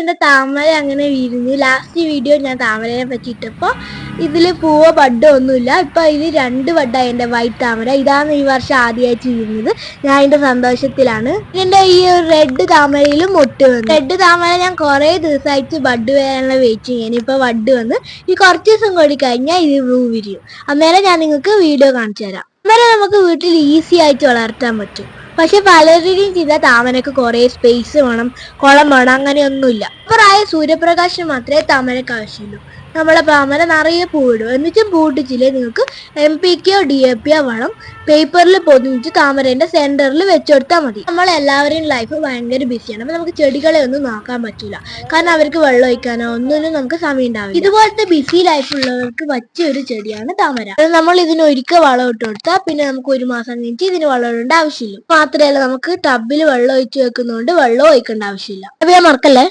എന്റെ താമര അങ്ങനെ വിരിഞ്ഞു. ലാസ്റ്റ് വീഡിയോ ഞാൻ താമരയെ പറ്റിയിട്ടപ്പോ ഇതില് പൂവോ ബഡോ ഒന്നുമില്ല. ഇപ്പൊ ഇതിൽ 2 ബഡായി എന്റെ വൈറ്റ് താമര. ഇതാണ് ഈ വർഷം ആദ്യമായിട്ട് വിരിഞ്ഞത്. ഞാൻ അതിന്റെ സന്തോഷത്തിലാണ്. ഇതിന്റെ ഈ റെഡ് താമരയിലും മൊട്ട് വന്നു. റെഡ് താമര ഞാൻ കുറെ ദിവസമായിട്ട് ബഡ് വരാനുള്ള വെയിറ്റ് ചെയ്യാൻ. ഇപ്പൊ ബഡ് വന്ന് ഈ കുറച്ച് ദിവസം കൂടി കഴിഞ്ഞാൽ ഇത് ബ്ലൂ വിരിയും. അന്നേരം ഞാൻ നിങ്ങൾക്ക് വീഡിയോ കാണിച്ചു തരാം. അന്നേരം നമുക്ക് വീട്ടിൽ ഈസി ആയിട്ട് വളർത്താൻ പറ്റും. പക്ഷെ പലരുടെയും ചെയ്ത താമരക്ക് കുറെ സ്പേസ് വേണം, കുളം വേണം, അങ്ങനെയൊന്നുമില്ല. പ്രായ സൂര്യപ്രകാശം മാത്രമേ താമരക്ക് ആവശ്യമുള്ളൂ. നമ്മളെ താമര നിറയെ പൂവിടും. എന്നിട്ടും പൂട്ടിച്ചില്ലേ നിങ്ങൾക്ക് NPK DAP വേണം. പേപ്പറിൽ പൊതിഞ്ഞിട്ട് താമരന്റെ സെന്ററിൽ വെച്ചുകൊടുത്താൽ മതി. നമ്മളെല്ലാവരെയും ലൈഫ് ഭയങ്കര ബിസിയാണ്. അപ്പൊ നമുക്ക് ചെടികളെ ഒന്നും നോക്കാൻ പറ്റൂല. കാരണം അവർക്ക് വെള്ളം ഒഴിക്കാനോ ഒന്നിനും നമുക്ക് സമയം ഉണ്ടാവില്ല. ഇതുപോലത്തെ ബിസി ലൈഫ് ഉള്ളവർക്ക് പറ്റിയ ഒരു ചെടിയാണ് താമര. നമ്മൾ ഇതിന് ഒരിക്കൽ വളം ഇട്ട് കൊടുത്താൽ പിന്നെ നമുക്ക് 1 മാസം കഴിഞ്ഞിട്ട് ഇതിന് വെള്ളം ഇടേണ്ട ആവശ്യമില്ല. മാത്രമല്ല നമുക്ക് ടബിൽ വെള്ളം ഒഴിച്ച് വെക്കുന്നതുകൊണ്ട് വെള്ളം ഒഴിക്കേണ്ട ആവശ്യമില്ല. അപ്പൊ ഞാൻ മറക്കല്ലേ.